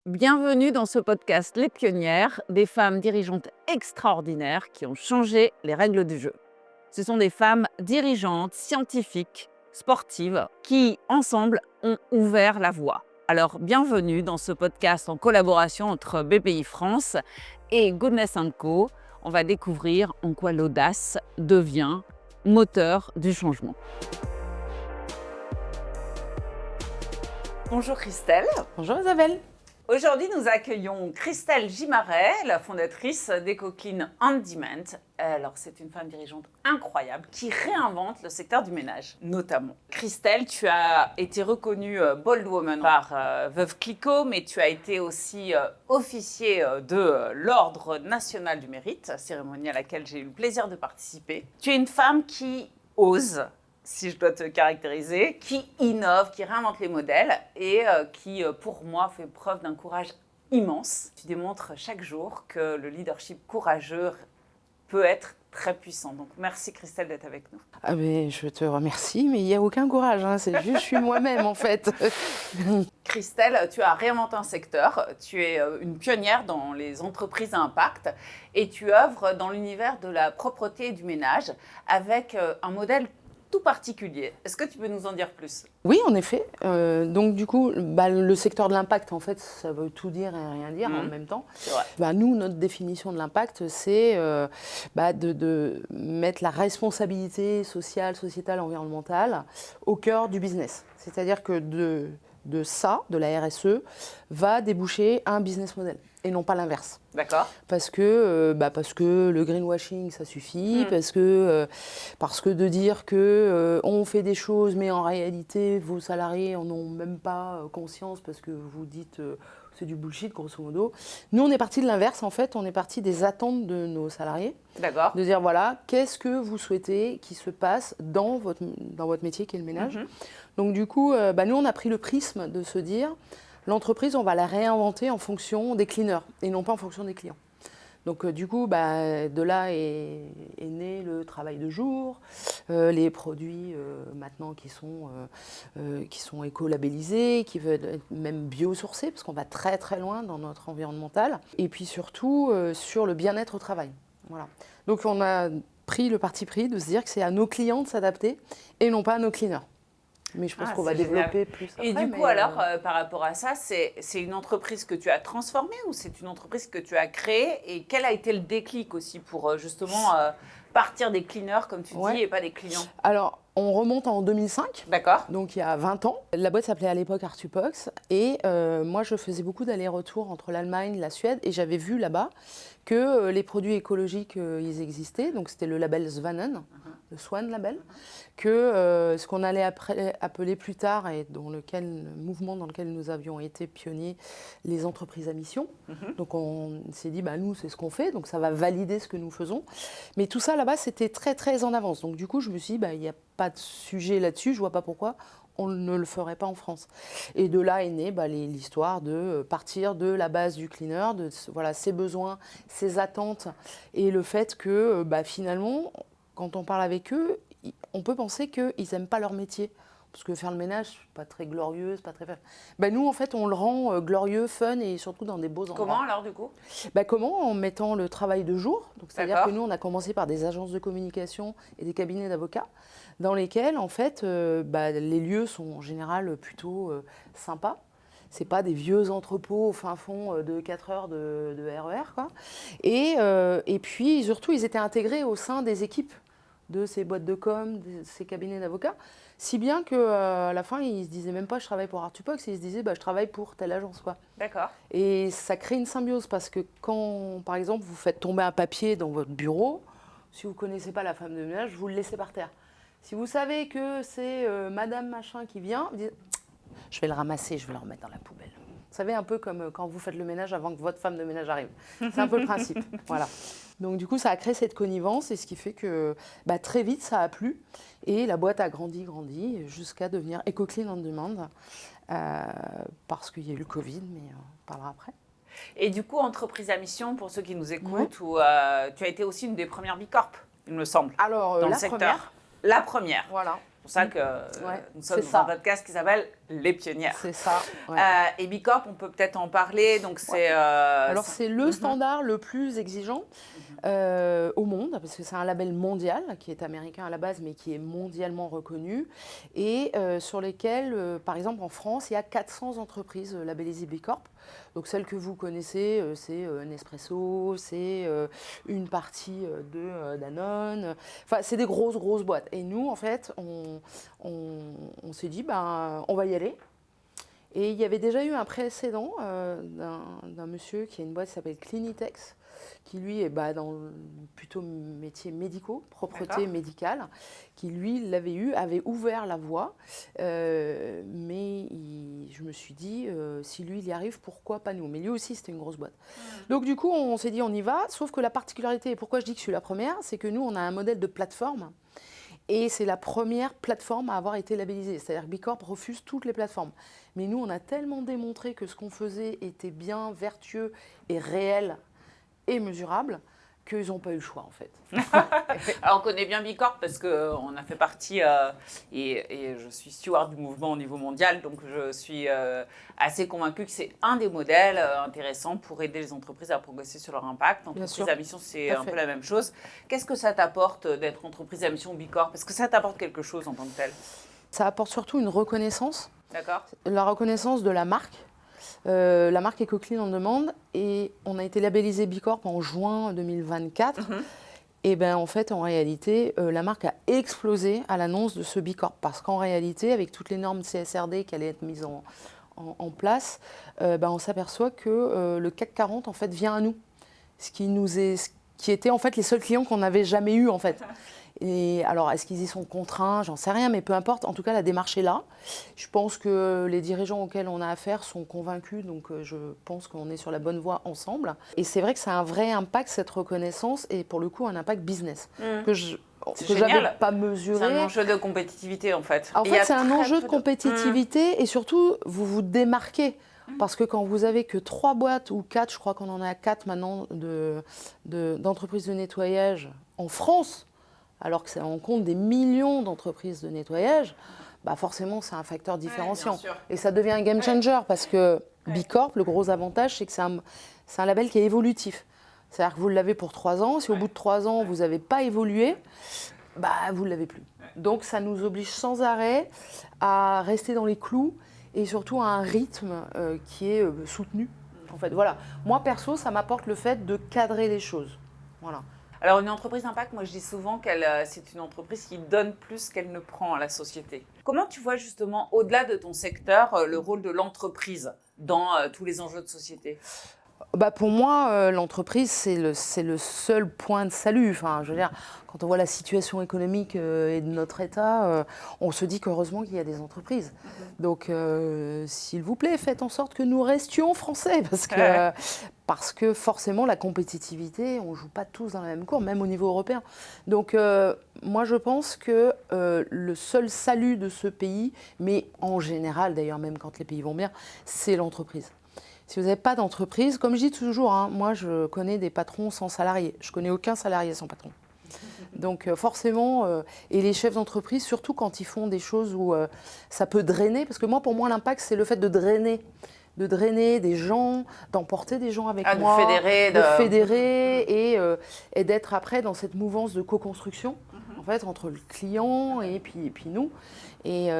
Bienvenue dans ce podcast Les Pionnières, des femmes dirigeantes extraordinaires qui ont changé les règles du jeu. Ce sont des femmes dirigeantes, scientifiques, sportives, qui, ensemble, ont ouvert la voie. Alors, bienvenue dans ce podcast en collaboration entre BPI France et Goodness Co. On va découvrir en quoi l'audace devient moteur du changement. Bonjour Christelle. Bonjour Isabelle. Aujourd'hui, nous accueillons Christelle Gimaret, la fondatrice d'EcoClean On Demand. Alors, c'est une femme dirigeante incroyable qui réinvente le secteur du ménage, notamment. Christelle, tu as été reconnue Bold Woman par Veuve Clicquot, mais tu as été aussi officier de l'Ordre national du mérite, cérémonie à laquelle j'ai eu le plaisir de participer. Tu es une femme qui ose, si je dois te caractériser, qui innove, qui réinvente les modèles et qui, pour moi, fait preuve d'un courage immense. Tu démontres chaque jour que le leadership courageux peut être très puissant. Donc, merci Christelle d'être avec nous. Ah mais je te remercie, mais il n'y a aucun courage, c'est juste je suis moi-même en fait. Christelle, tu as réinventé un secteur, tu es une pionnière dans les entreprises à impact et tu œuvres dans l'univers de la propreté et du ménage avec un modèle tout particulier. Est-ce que tu peux nous en dire plus ? Oui, en effet. Donc du coup, le secteur de l'impact, en fait, ça veut tout dire et rien dire en même temps. C'est vrai. Nous, notre définition de l'impact, c'est de mettre la responsabilité sociale, sociétale, environnementale au cœur du business. C'est-à-dire que de ça, de la RSE, va déboucher un business model et non pas l'inverse. D'accord. Parce que le greenwashing, ça suffit, parce que de dire que on fait des choses, mais en réalité, vos salariés en ont même pas conscience parce que vous dites c'est du bullshit, grosso modo. Nous, on est parti de l'inverse, en fait, on est parti des attentes de nos salariés. D'accord. De dire, voilà, qu'est-ce que vous souhaitez qu'il se passe dans votre métier qui est le ménage. Donc du coup, nous, on a pris le prisme de se dire, l'entreprise, on va la réinventer en fonction des cleaners et non pas en fonction des clients. Donc du coup, de là est né le travail de jour, les produits maintenant qui sont éco-labellisés, qui veulent être même biosourcés, parce qu'on va très très loin dans notre environnemental. Et puis surtout sur le bien-être au travail. Voilà. Donc on a pris le parti pris de se dire que c'est à nos clients de s'adapter et non pas à nos cleaners. Mais je pense qu'on va développer plus après. Et du coup, alors, par rapport à ça, c'est une entreprise que tu as transformée ou c'est une entreprise que tu as créée? Et quel a été le déclic aussi pour justement partir des cleaners, comme tu dis, et pas des clients? Alors, on remonte en 2005. D'accord. Donc, il y a 20 ans. La boîte s'appelait à l'époque Artupox. Et moi, je faisais beaucoup d'allers-retours entre l'Allemagne, la Suède. Et j'avais vu là-bas que les produits écologiques, ils existaient. Donc, c'était le label Svanen, le Swan label, que ce qu'on allait appeler plus tard, et le mouvement dans lequel nous avions été pionniers, les entreprises à mission. Donc, on s'est dit, nous, c'est ce qu'on fait. Donc, ça va valider ce que nous faisons. Mais tout ça, là-bas, c'était très, très en avance. Donc, du coup, je me suis dit, il n'y a pas de sujet là-dessus. Je ne vois pas pourquoi on ne le ferait pas en France. Et de là est née l'histoire de partir de la base du cleaner, de ses besoins, ses attentes, et le fait que finalement, quand on parle avec eux, on peut penser qu'ils n'aiment pas leur métier. Parce que faire le ménage, c'est pas très glorieux, c'est pas très fun. Nous, en fait, on le rend glorieux, fun et surtout dans des beaux endroits. Comment alors, du coup ? Comment ? En mettant le travail de jour. Donc, c'est-à-dire D'accord. que nous, on a commencé par des agences de communication et des cabinets d'avocats, dans lesquels, en fait, les lieux sont en général plutôt sympas. C'est pas des vieux entrepôts au fin fond de 4 heures de RER, quoi. Et puis, surtout, ils étaient intégrés au sein des équipes de ces boîtes de com, de ces cabinets d'avocats, si bien qu'à la fin, ils se disaient même pas je travaille pour Artupox, ils se disaient je travaille pour telle agence, quoi. D'accord. Et ça crée une symbiose parce que quand, par exemple, vous faites tomber un papier dans votre bureau, si vous connaissez pas la femme de ménage, vous le laissez par terre. Si vous savez que c'est Madame Machin qui vient, vous dites je vais le ramasser, je vais le remettre dans la poubelle. Vous savez, un peu comme quand vous faites le ménage avant que votre femme de ménage arrive. C'est un peu le principe. Voilà. Donc du coup, ça a créé cette connivence et ce qui fait que très vite, ça a plu. Et la boîte a grandi jusqu'à devenir EcoClean On Demand parce qu'il y a eu le Covid, mais on parlera après. Et du coup, entreprise à mission, pour ceux qui nous écoutent, où tu as été aussi une des premières Bicorp, il me semble, Alors, dans le la secteur. première. La première. Voilà. C'est pour ça que nous sommes dans un podcast qui s'appelle les pionnières. C'est ça. Ouais. Et Bicorp, on peut peut-être en parler. Donc c'est. Alors c'est le standard le plus exigeant au monde, parce que c'est un label mondial qui est américain à la base, mais qui est mondialement reconnu, et sur lesquels, par exemple en France, il y a 400 entreprises labellisées Bicorp. Donc celles que vous connaissez, c'est Nespresso, c'est une partie de Danone. Enfin, c'est des grosses boîtes. Et nous, en fait, on s'est dit, ben, on va y aller. Et il y avait déjà eu un précédent d'un monsieur qui a une boîte qui s'appelle Clinitex, qui lui est dans plutôt métier médicaux, propreté médicale, qui lui avait ouvert la voie. Mais je me suis dit, si lui il y arrive, pourquoi pas nous? Mais lui aussi c'était une grosse boîte. Donc du coup on s'est dit on y va, sauf que la particularité, et pourquoi je dis que je suis la première, c'est que nous on a un modèle de plateforme. Et c'est la première plateforme à avoir été labellisée. C'est-à-dire que Bicorp refuse toutes les plateformes. Mais nous, on a tellement démontré que ce qu'on faisait était bien, vertueux et réel et mesurable qu'ils n'ont pas eu le choix, en fait. Alors, on connaît bien Bicorp parce qu'on a fait partie, et je suis steward du mouvement au niveau mondial, donc je suis assez convaincue que c'est un des modèles intéressants pour aider les entreprises à progresser sur leur impact. Entreprise à mission, c'est un peu la même chose. Qu'est-ce que ça t'apporte d'être entreprise à mission Bicorp? Est-ce que ça t'apporte quelque chose en tant que tel? Ça apporte surtout une reconnaissance. D'accord. La reconnaissance de la marque. La marque est Coqueline en demande et on a été labellisé Bicorp en juin 2024. Et bien en fait, en réalité, la marque a explosé à l'annonce de ce Bicorp parce qu'en réalité, avec toutes les normes CSRD qui allaient être mises en place, on s'aperçoit que le CAC 40 en fait vient à nous, ce qui était en fait les seuls clients qu'on n'avait jamais eu en fait. Et alors, est-ce qu'ils y sont contraints? J'en sais rien, mais peu importe. En tout cas, la démarche est là. Je pense que les dirigeants auxquels on a affaire sont convaincus, donc je pense qu'on est sur la bonne voie ensemble. Et c'est vrai que ça a un vrai impact, cette reconnaissance, et pour le coup, un impact business que je n'avais pas mesuré. C'est un enjeu de compétitivité, en fait. En fait, c'est un enjeu de compétitivité, et surtout, vous vous démarquez. Parce que quand vous avez que 3 boîtes ou 4, je crois qu'on en a 4 maintenant, d'entreprises de nettoyage en France, alors que ça en compte des millions d'entreprises de nettoyage, forcément c'est un facteur différenciant. Et ça devient un game changer parce que Bicorp, le gros avantage, c'est que c'est un label qui est évolutif. C'est-à-dire que vous l'avez pour 3 ans, si au bout de 3 ans vous n'avez pas évolué, vous ne l'avez plus. Donc ça nous oblige sans arrêt à rester dans les clous et surtout à un rythme qui est soutenu. En fait, voilà. Moi perso, ça m'apporte le fait de cadrer les choses. Voilà. Alors, une entreprise d'impact, moi je dis souvent que c'est une entreprise qui donne plus qu'elle ne prend à la société. Comment tu vois justement, au-delà de ton secteur, le rôle de l'entreprise dans tous les enjeux de société? Pour moi, l'entreprise, c'est le seul point de salut. Enfin, je veux dire, quand on voit la situation économique et de notre État, on se dit qu'heureusement qu'il y a des entreprises. Donc, s'il vous plaît, faites en sorte que nous restions français. Parce que forcément, la compétitivité, on ne joue pas tous dans la même cour, même au niveau européen. Donc, moi, je pense que le seul salut de ce pays, mais en général, d'ailleurs, même quand les pays vont bien, c'est l'entreprise. Si vous n'avez pas d'entreprise, comme je dis toujours, moi je connais des patrons sans salariés. Je connais aucun salarié sans patron. Donc forcément, et les chefs d'entreprise, surtout quand ils font des choses où ça peut drainer, parce que pour moi l'impact c'est le fait de drainer des gens, d'emporter des gens avec moi, de fédérer et d'être après dans cette mouvance de co-construction en fait, entre le client et puis nous. Et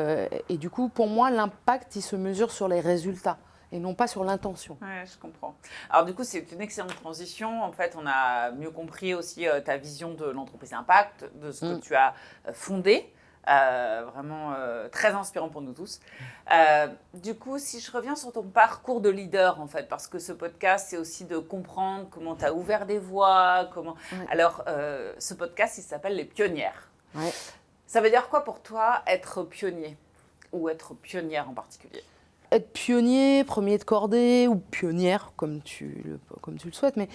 du coup, pour moi, l'impact, il se mesure sur les résultats et non pas sur l'intention. Oui, je comprends. Alors du coup, c'est une excellente transition. En fait, on a mieux compris aussi ta vision de l'entreprise Impact, de ce que tu as fondé. Vraiment très inspirant pour nous tous. Du coup, si je reviens sur ton parcours de leader, en fait, parce que ce podcast, c'est aussi de comprendre comment tu as ouvert des voies, comment... Ouais. Alors, ce podcast, il s'appelle Les Pionnières. Ouais. Ça veut dire quoi pour toi, être pionnier, ou être pionnière en particulier? Être pionnier, premier de cordée ou pionnière, comme tu le souhaites. Mais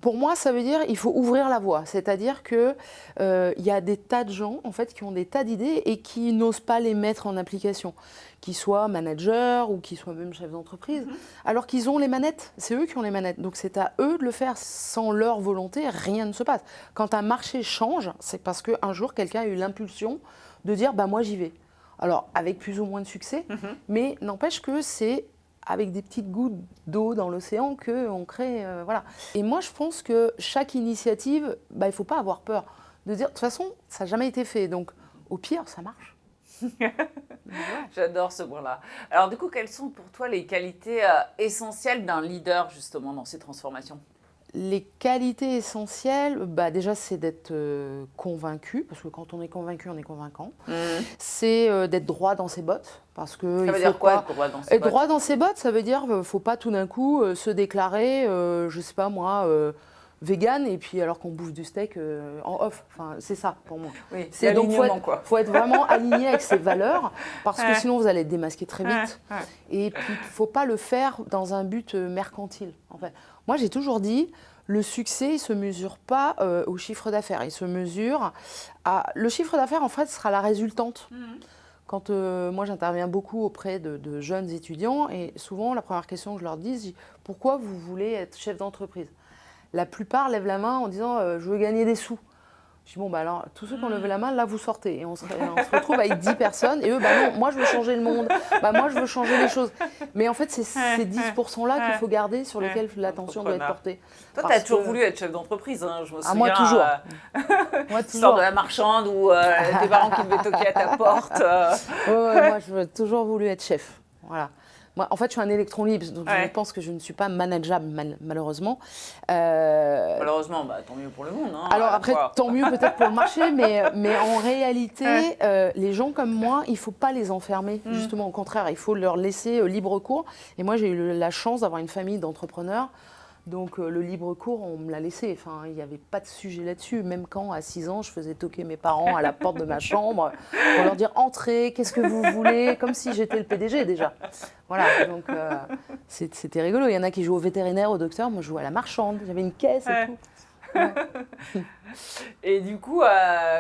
pour moi, ça veut dire qu'il faut ouvrir la voie. C'est-à-dire qu'il y a des tas de gens en fait, qui ont des tas d'idées et qui n'osent pas les mettre en application, qu'ils soient managers ou qu'ils soient même chefs d'entreprise, alors qu'ils ont les manettes. C'est eux qui ont les manettes. Donc c'est à eux de le faire. Sans leur volonté, rien ne se passe. Quand un marché change, c'est parce qu'un jour, quelqu'un a eu l'impulsion de dire « moi, j'y vais ». Alors, avec plus ou moins de succès, mais n'empêche que c'est avec des petites gouttes d'eau dans l'océan qu'on crée, voilà. Et moi, je pense que chaque initiative, il ne faut pas avoir peur de dire, de toute façon, ça n'a jamais été fait, donc au pire, ça marche. J'adore ce point-là. Alors du coup, quelles sont pour toi les qualités essentielles d'un leader justement dans ces transformations? Les qualités essentielles, déjà, c'est d'être convaincu, parce que quand on est convaincu, on est convaincant. C'est d'être droit dans ses bottes, parce que Ça veut dire quoi, être droit dans ses être bottes? droit dans ses bottes, ça veut dire faut pas tout d'un coup se déclarer, je sais pas moi, vegan, et puis alors qu'on bouffe du steak en off. Enfin, c'est ça pour moi. Oui, C'est donc faut être vraiment aligné avec ses valeurs, parce que sinon vous allez être démasqué très vite. Et puis il faut pas le faire dans un but mercantile. En fait, moi j'ai toujours dit, le succès il se mesure pas au chiffre d'affaires, il se mesure à le chiffre d'affaires en fait sera la résultante. Quand moi j'interviens beaucoup auprès de jeunes étudiants, et souvent la première question que je leur dis, pourquoi vous voulez être chef d'entreprise? La plupart lèvent la main en disant je veux gagner des sous. Je dis alors, tous ceux qui ont levé la main, là vous sortez. Et on se retrouve avec 10 personnes, et eux, non, moi je veux changer le monde, moi je veux changer les choses. Mais en fait, c'est ces 10%-là qu'il faut garder, sur lesquels l'attention doit être portée. Toi, tu as toujours voulu être chef d'entreprise, hein, je me souviens. Moi toujours. Moi toujours. Sors de la marchande ou tes parents qui devaient toquer à ta porte. Moi j'ai toujours voulu être chef. Voilà. Moi, en fait, je suis un électron libre, donc je pense que je ne suis pas manageable, malheureusement. Malheureusement, tant mieux pour le monde. Hein, alors après, tant mieux peut-être pour le marché, mais en réalité, les gens comme moi, il ne faut pas les enfermer. Justement, au contraire, il faut leur laisser libre cours. Et moi, j'ai eu la chance d'avoir une famille d'entrepreneurs. Donc le libre cours, on me l'a laissé. Enfin, il n'y avait pas de sujet là-dessus. Même quand, à 6 ans, je faisais toquer mes parents à la porte de ma chambre pour leur dire « Entrez, qu'est-ce que vous voulez ?» Comme si j'étais le PDG déjà. Voilà, donc c'était rigolo. Il y en a qui jouent au vétérinaire, au docteur. Moi, je jouais à la marchande. J'avais une caisse et tout. Et du coup,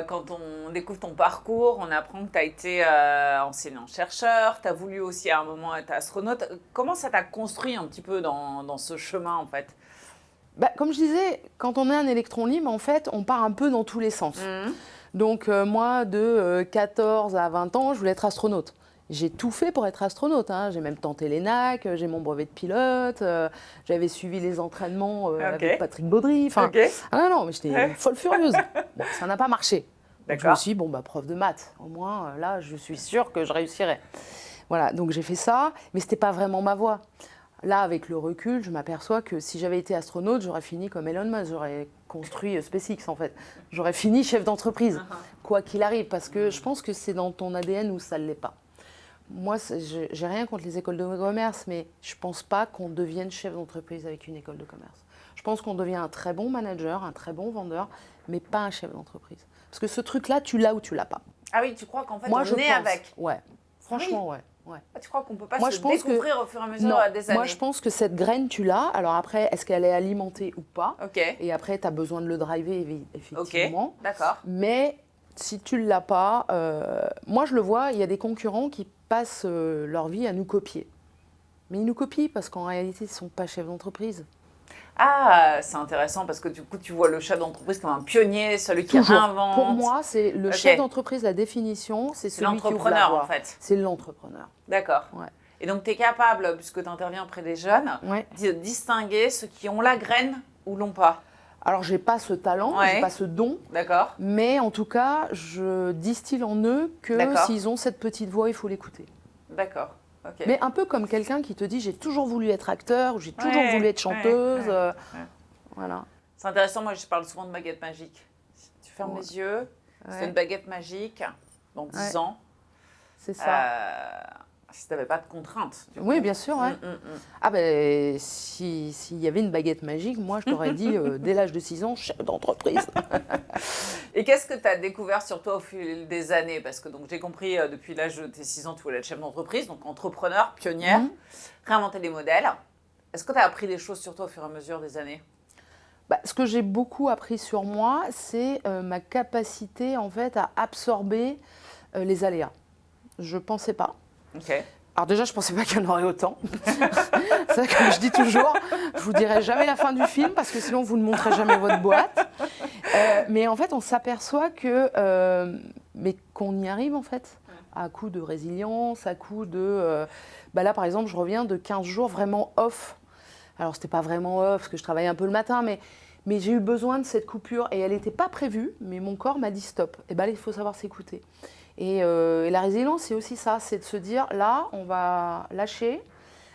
quand on découvre ton parcours, on apprend que tu as été enseignant-chercheur, tu as voulu aussi à un moment être astronaute. Comment ça t'a construit un petit peu dans ce chemin en fait? Comme je disais, quand on est un électron libre, en fait, on part un peu dans tous les sens. Donc moi, de 14 à 20 ans, je voulais être astronaute. J'ai tout fait pour être astronaute. J'ai même tenté l'ENAC, j'ai mon brevet de pilote, j'avais suivi les entraînements avec Patrick Baudry. Non, mais j'étais folle furieuse. Bon, ça n'a pas marché. Donc je me suis dit, prof de maths, au moins, là, je suis sûre que je réussirais. Voilà, donc j'ai fait ça, mais ce n'était pas vraiment ma voie. Là, avec le recul, je m'aperçois que si j'avais été astronaute, j'aurais fini comme Elon Musk, j'aurais construit SpaceX en fait. J'aurais fini chef d'entreprise, quoi qu'il arrive, parce que je pense que c'est dans ton ADN où ça ne l'est pas. Moi, j'ai rien contre les écoles de commerce, mais je ne pense pas qu'on devienne chef d'entreprise avec une école de commerce. Je pense qu'on devient un très bon manager, un très bon vendeur, mais pas un chef d'entreprise. Parce que ce truc-là, tu l'as ou tu l'as pas. Ah oui, tu crois qu'en fait, on est avec? Ouais, franchement, ouais. Tu crois qu'on ne peut pas se découvrir au fur et à mesure des années? Moi, je pense que cette graine, tu l'as. Alors après, est-ce qu'elle est alimentée ou pas? Et après, tu as besoin de le driver, effectivement. D'accord. Mais si tu ne l'as pas, moi, je le vois, il y a des concurrents qui passent leur vie à nous copier. Mais ils nous copient parce qu'en réalité, ils ne sont pas chefs d'entreprise. Ah, c'est intéressant parce que du coup, tu vois le chef d'entreprise comme un pionnier, celui qui réinvente. Pour moi, c'est le chef d'entreprise, la définition, c'est celui qui ouvre la voie. en fait. C'est l'entrepreneur. D'accord. Et donc, tu es capable, puisque tu interviens auprès des jeunes, de distinguer ceux qui ont la graine ou l'ont pas. Alors, je n'ai pas ce talent, je n'ai pas ce don. D'accord. Mais en tout cas, je distille en eux que s'ils ont cette petite voix, il faut l'écouter. D'accord. Mais un peu comme quelqu'un qui te dit j'ai toujours voulu être acteur ou j'ai toujours voulu être chanteuse. Voilà. C'est intéressant, moi je parle souvent de baguette magique. Tu fermes les yeux, c'est une baguette magique dans 10 ans. C'est ça. Si tu n'avais pas de contraintes. Oui, bien sûr. Ah s'il y avait une baguette magique, moi je t'aurais dit dès l'âge de 6 ans, chef d'entreprise. Et qu'est-ce que tu as découvert sur toi au fil des années? Parce que j'ai compris, depuis l'âge de tes 6 ans, tu voulais être chef d'entreprise, donc entrepreneur, pionnière, réinventer des modèles. Est-ce que tu as appris des choses sur toi au fur et à mesure des années? Ce que j'ai beaucoup appris sur moi, c'est ma capacité en fait à absorber les aléas. Je ne pensais pas. Alors déjà, je ne pensais pas qu'il y en aurait autant. C'est ça, comme je dis toujours, je ne vous dirai jamais la fin du film parce que sinon vous ne montrez jamais votre boîte. Mais en fait, on s'aperçoit qu'on y arrive en fait à coup de résilience, à coup de... là, par exemple, je reviens de 15 jours vraiment off. Alors, c'était pas vraiment off, parce que je travaillais un peu le matin, mais j'ai eu besoin de cette coupure. Et elle n'était pas prévue, mais mon corps m'a dit stop. Et là, il faut savoir s'écouter. Et la résilience, c'est aussi ça, c'est de se dire, là, on va lâcher,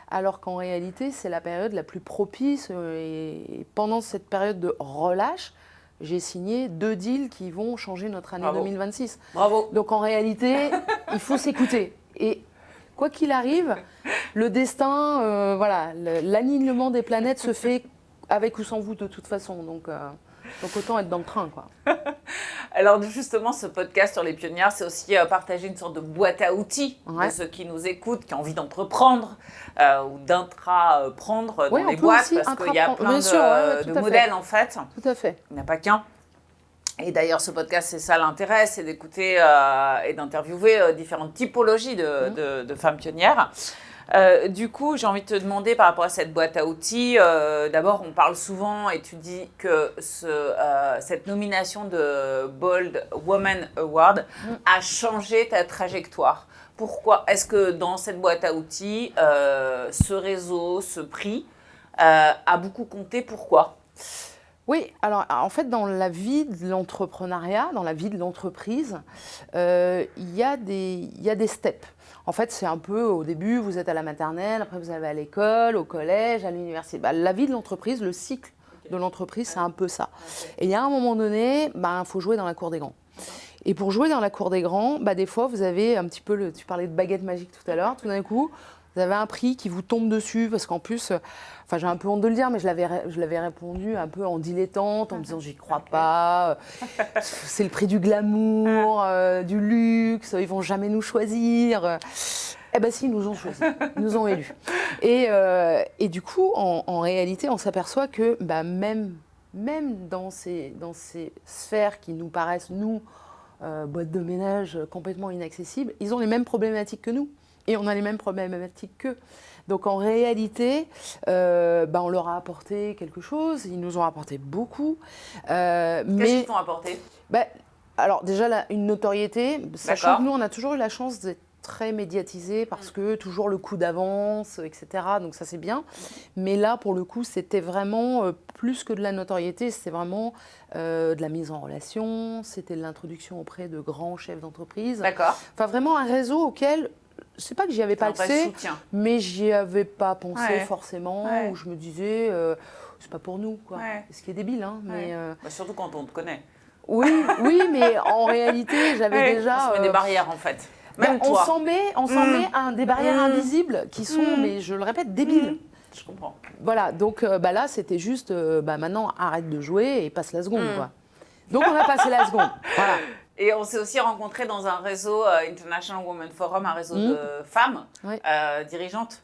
alors qu'en réalité, c'est la période la plus propice. Et pendant cette période de relâche, j'ai signé 2 deals qui vont changer notre année 2026. Bravo. Donc en réalité, il faut s'écouter. Et quoi qu'il arrive, le destin, l'alignement des planètes se fait avec ou sans vous de toute façon. Donc autant être dans le train, quoi. Alors justement, ce podcast sur les pionnières, c'est aussi partager une sorte de boîte à outils de ceux qui nous écoutent, qui ont envie d'entreprendre ou d'intraprendre dans les boîtes, parce qu'il y a plein de modèles en fait. Tout à fait. Il n'y en a pas qu'un. Et d'ailleurs, ce podcast, c'est ça l'intérêt, c'est d'écouter et d'interviewer différentes typologies de femmes pionnières. Du coup, j'ai envie de te demander par rapport à cette boîte à outils, d'abord on parle souvent et tu dis que cette nomination de Bold Woman Award a changé ta trajectoire. Pourquoi est-ce que dans cette boîte à outils, ce réseau, ce prix a beaucoup compté? Pourquoi ? Oui, alors en fait, dans la vie de l'entrepreneuriat, dans la vie de l'entreprise, il y a des steps. En fait, c'est un peu, au début, vous êtes à la maternelle, après vous allez à l'école, au collège, à l'université. La vie de l'entreprise, le cycle de l'entreprise, c'est un peu ça. Et il y a un moment donné, faut jouer dans la cour des grands. Et pour jouer dans la cour des grands, des fois, vous avez un petit peu, tu parlais de baguette magique tout à l'heure, tout d'un coup, vous avez un prix qui vous tombe dessus, parce qu'en plus, j'ai un peu honte de le dire, mais je l'avais répondu un peu en dilettante, en me disant j'y crois pas, c'est le prix du glamour, du luxe, ils vont jamais nous choisir. Eh bien si, ils nous ont choisis, ils nous ont élus. Et du coup, en réalité, on s'aperçoit que même dans ces sphères qui nous paraissent, nous, boîtes de ménage complètement inaccessibles, ils ont les mêmes problématiques que nous. Et on a les mêmes problématiques qu'eux. Donc en réalité, on leur a apporté quelque chose, ils nous ont apporté beaucoup. Qu'est-ce qu'ils t'ont apporté ? Alors déjà, une notoriété, sachant que nous, on a toujours eu la chance d'être très médiatisés parce que toujours le coup d'avance, etc. Donc ça, c'est bien. Mais là, pour le coup, c'était vraiment plus que de la notoriété, c'était vraiment de la mise en relation, c'était de l'introduction auprès de grands chefs d'entreprise. D'accord. Enfin, vraiment un réseau auquel... C'est pas que j'y avais pas accès, mais j'y avais pas pensé forcément, où je me disais, c'est pas pour nous, quoi. Ce qui est débile, hein. Mais, surtout quand on te connaît. Oui, mais en réalité, j'avais déjà... On se met des barrières, en fait. Même on toi. s'en met des barrières invisibles qui sont, mais je le répète, débiles. Je comprends. Voilà, donc là, c'était juste, maintenant, arrête de jouer et passe la seconde, quoi. Donc, on a passé la seconde, voilà. Et on s'est aussi rencontrés dans un réseau International Women Forum, un réseau de femmes dirigeantes.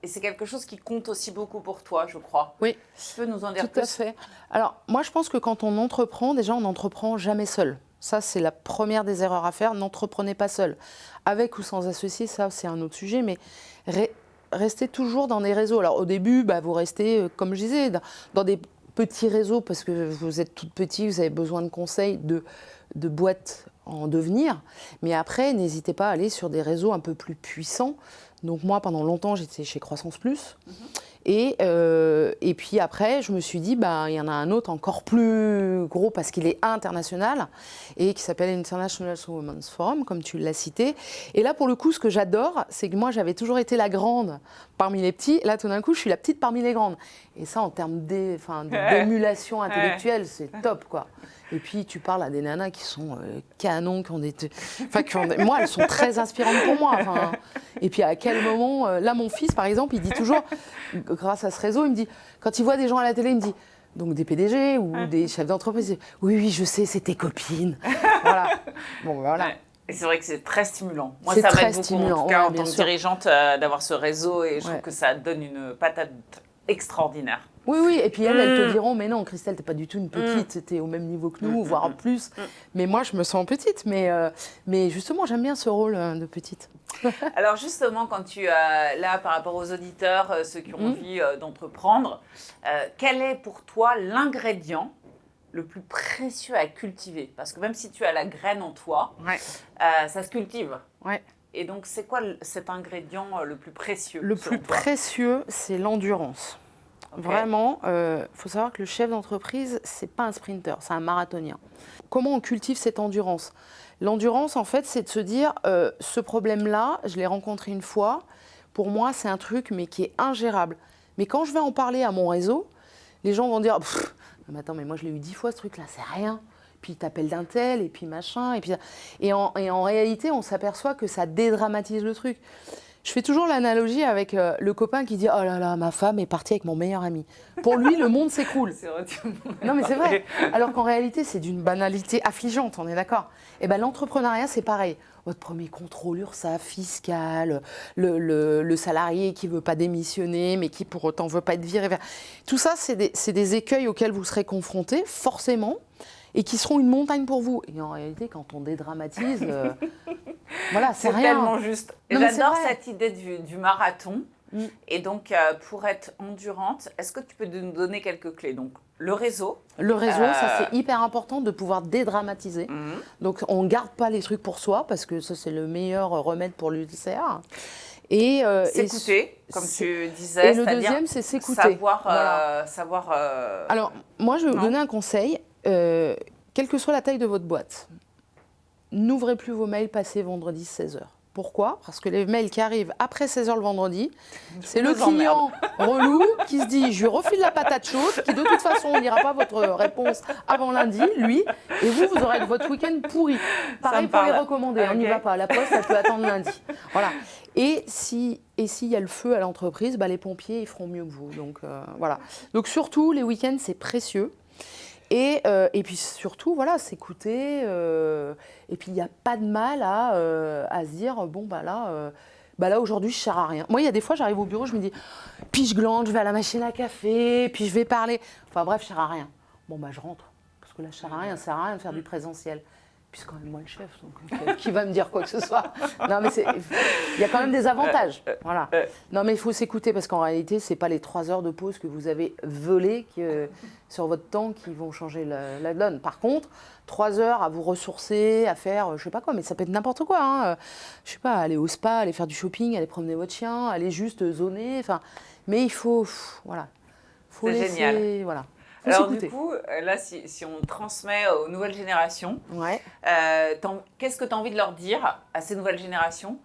Et c'est quelque chose qui compte aussi beaucoup pour toi, je crois. Oui. Tu peux nous en dire plus ? Tout à fait. Alors, moi, je pense que quand on entreprend, déjà, on n'entreprend jamais seul. Ça, c'est la première des erreurs à faire. N'entreprenez pas seul. Avec ou sans associé, ça, c'est un autre sujet. Mais restez toujours dans des réseaux. Alors, au début, vous restez, comme je disais, dans des petits réseaux parce que vous êtes toute petite, vous avez besoin de conseils, de boîtes en devenir. Mais après, n'hésitez pas à aller sur des réseaux un peu plus puissants. Donc moi, pendant longtemps, j'étais chez Croissance Plus. Et puis après, je me suis dit, il y en a un autre encore plus gros parce qu'il est international et qui s'appelle International Women's Forum, comme tu l'as cité. Et là, pour le coup, ce que j'adore, c'est que moi, j'avais toujours été la grande parmi les petits. Là, tout d'un coup, je suis la petite parmi les grandes. Et ça, en termes d'émulation intellectuelle, c'est top, quoi. Et puis, tu parles à des nanas qui sont canons, moi, elles sont très inspirantes pour moi. Et puis, à quel moment... là, mon fils, par exemple, il dit toujours, grâce à ce réseau, il me dit, quand il voit des gens à la télé, il me dit, donc des PDG ou des chefs d'entreprise, oui, je sais, c'est tes copines. Voilà. Bon, voilà. Et c'est vrai que c'est très stimulant. Moi, c'est ça très m'aide beaucoup, stimulant, en tout cas, en tant que dirigeante, d'avoir ce réseau. Et je trouve que ça donne une patate extraordinaire. Oui, et puis elles te diront, mais non, Christelle, t'es pas du tout une petite, t'es au même niveau que nous, voire plus. Mais moi, je me sens petite, mais justement, j'aime bien ce rôle de petite. Alors justement, quand tu là, par rapport aux auditeurs, ceux qui ont envie d'entreprendre, quel est pour toi l'ingrédient le plus précieux à cultiver? Parce que même si tu as la graine en toi, Ouais. ça se cultive. Ouais. Et donc, c'est quoi cet ingrédient le plus précieux? Le selon plus toi? précieux, c'est l'endurance. Ok. Vraiment, faut savoir que le chef d'entreprise, c'est pas un sprinter, c'est un marathonien. Comment on cultive cette endurance? L'endurance, en fait, c'est de se dire, ce problème-là, je l'ai rencontré une fois, pour moi, c'est un truc, mais qui est ingérable. Mais quand je vais en parler à mon réseau, les gens vont dire, mais attends, mais moi, je l'ai eu 10 fois, ce truc-là, c'est rien. Puis t'appelles d'un tel, et puis machin, et en réalité, on s'aperçoit que ça dédramatise le truc. Je fais toujours l'analogie avec le copain qui dit « Oh là là, ma femme est partie avec mon meilleur ami ». Pour lui, le monde s'écroule. C'est relativement. Non, mais c'est vrai. Alors qu'en réalité, c'est d'une banalité affligeante, on est d'accord. Et bien, l'entrepreneuriat, c'est pareil. Votre premier contrôle URSSAF, fiscal, le salarié qui ne veut pas démissionner, mais qui pour autant ne veut pas être viré. Tout ça, c'est des écueils auxquels vous serez confrontés, forcément, et qui seront une montagne pour vous. Et en réalité, quand on dédramatise, voilà, c'est rien. Tellement juste. Non, mais c'est J'adore vrai. cette idée du marathon. Mm. Et donc, pour être endurante, est-ce que tu peux nous donner quelques clés? Donc, le réseau. Le réseau, ça c'est hyper important de pouvoir dédramatiser. Mhm. Donc on ne garde pas les trucs pour soi parce que ça c'est le meilleur remède pour l'ulcère. Et S'écouter, comme c'est- tu disais. et le c'est-à-dire deuxième c'est s'écouter. Savoir. Voilà. Alors moi je vais vous non. donner un conseil, quelle que soit la taille de votre boîte, n'ouvrez plus vos mails passés vendredi 16h. Pourquoi? Parce que les mails qui arrivent après 16h le vendredi, c'est le nous emmerde. client relou qui se dit « je lui refile la patate chaude », qui de toute façon on n'ira pas votre réponse avant lundi, lui, et vous aurez votre week-end pourri. Pareil me pour les parle. recommandés, on n'y Ok. va pas, la poste ça peut attendre lundi. Voilà. Et s'il y a le feu à l'entreprise, bah, les pompiers ils feront mieux que vous. Donc voilà. Donc surtout les week-ends c'est précieux. Et puis surtout, voilà, s'écouter. Et puis il n'y a pas de mal à se dire, bon, bah là aujourd'hui, je ne sers à rien. Moi, il y a des fois, j'arrive au bureau, je me dis, puis je glande, je vais à la machine à café, puis je vais parler. Enfin bref, je ne sers à rien. Bon, bah je rentre. Parce que là, je ne sers à rien, ça ne sert à rien de faire du présentiel. Puis c'est quand même moi le chef, donc qui va me dire quoi que ce soit? Non, mais il y a quand même des avantages. Voilà. Non, mais il faut s'écouter parce qu'en réalité, ce n'est pas les 3 heures de pause que vous avez volées sur votre temps qui vont changer la donne. Par contre, 3 heures à vous ressourcer, à faire, je ne sais pas quoi, mais ça peut être n'importe quoi. Hein. Je ne sais pas, aller au spa, aller faire du shopping, aller promener votre chien, aller juste zoner. Mais il faut, voilà. Faut C'est laisser, génial. voilà. Faut Alors, s'écouter. du coup, là, si on transmet aux nouvelles générations, Ouais. qu'est-ce que tu as envie de leur dire à ces nouvelles générations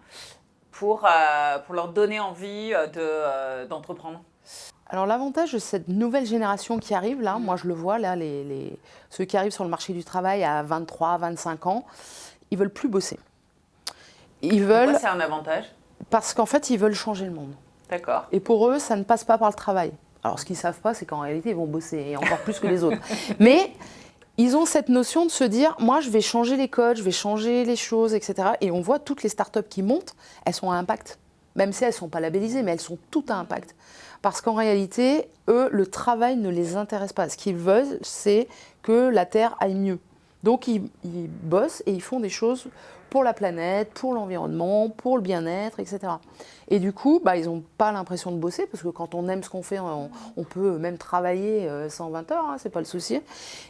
pour leur donner envie d'entreprendre? Alors l'avantage de cette nouvelle génération qui arrive, là, moi je le vois, là, ceux qui arrivent sur le marché du travail à 23, 25 ans, ils veulent plus bosser. Ils veulent, Pourquoi c'est un avantage? parce qu'en fait, ils veulent changer le monde. D'accord. Et pour eux, ça ne passe pas par le travail. Alors ce qu'ils ne savent pas, c'est qu'en réalité, ils vont bosser, et encore plus que les autres. Mais ils ont cette notion de se dire, moi je vais changer les codes, je vais changer les choses, etc. Et on voit toutes les startups qui montent, elles sont à impact. Même si elles ne sont pas labellisées, mais elles sont toutes à impact. Parce qu'en réalité, eux, le travail ne les intéresse pas. Ce qu'ils veulent, c'est que la Terre aille mieux. Donc, ils bossent et ils font des choses pour la planète, pour l'environnement, pour le bien-être, etc. Et du coup, bah, ils n'ont pas l'impression de bosser, parce que quand on aime ce qu'on fait, on peut même travailler 120 heures, hein, c'est pas le souci.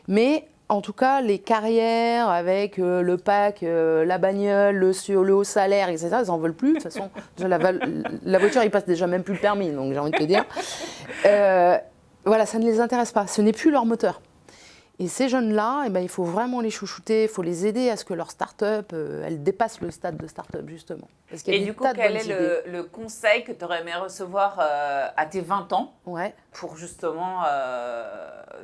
Mais en tout cas, les carrières avec le pack, la bagnole, le haut salaire, etc., ils n'en veulent plus. De toute façon, déjà, la voiture, ils passent déjà même plus le permis, donc j'ai envie de te dire. Voilà, ça ne les intéresse pas. Ce n'est plus leur moteur. Et ces jeunes-là, eh ben, il faut vraiment les chouchouter, il faut les aider à ce que leur start-up, elle dépasse le stade de start-up, justement. Parce qu'il y a Et des du coup, tas de quel bonnes est idées. le conseil que tu aurais aimé recevoir à tes 20 ans Ouais. pour justement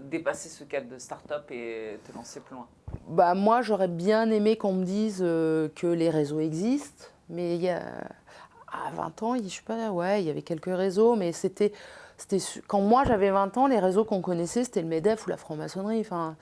dépasser ce cadre de start-up et te lancer plus loin? Bah, moi, j'aurais bien aimé qu'on me dise que les réseaux existent, mais à 20 ans, je sais pas, ouais, il y avait quelques réseaux, mais quand moi j'avais 20 ans, les réseaux qu'on connaissait, c'était le MEDEF ou la franc-maçonnerie. Enfin,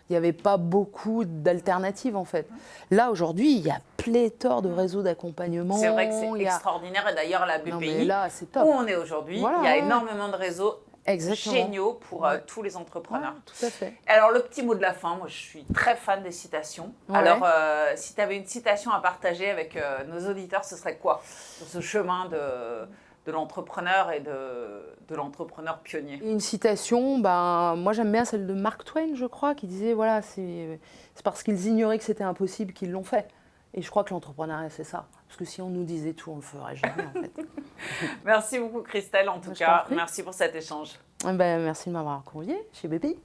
il n'y avait pas beaucoup d'alternatives, en fait. Là, aujourd'hui, il y a pléthore de réseaux d'accompagnement. C'est vrai que c'est il y a- extraordinaire. Et d'ailleurs, la BPI, Non, mais là, c'est où top. on est aujourd'hui, Voilà, il y a ouais. énormément de réseaux Exactement. géniaux pour Ouais. tous les entrepreneurs. Ouais, tout à fait. Alors, le petit mot de la fin, moi je suis très fan des citations. Ouais. Alors, si tu avais une citation à partager avec nos auditeurs, ce serait quoi sur ce chemin de de l'entrepreneur et de l'entrepreneur pionnier. Et une citation, ben, moi j'aime bien celle de Mark Twain, je crois, qui disait voilà, c'est parce qu'ils ignoraient que c'était impossible qu'ils l'ont fait. Et je crois que l'entrepreneuriat, c'est ça. Parce que si on nous disait tout, on ne le ferait jamais, en fait. Merci beaucoup, Christelle, en tout Je cas. t'en prie. Merci pour cet échange. Ben, merci de m'avoir conviée chez Baby.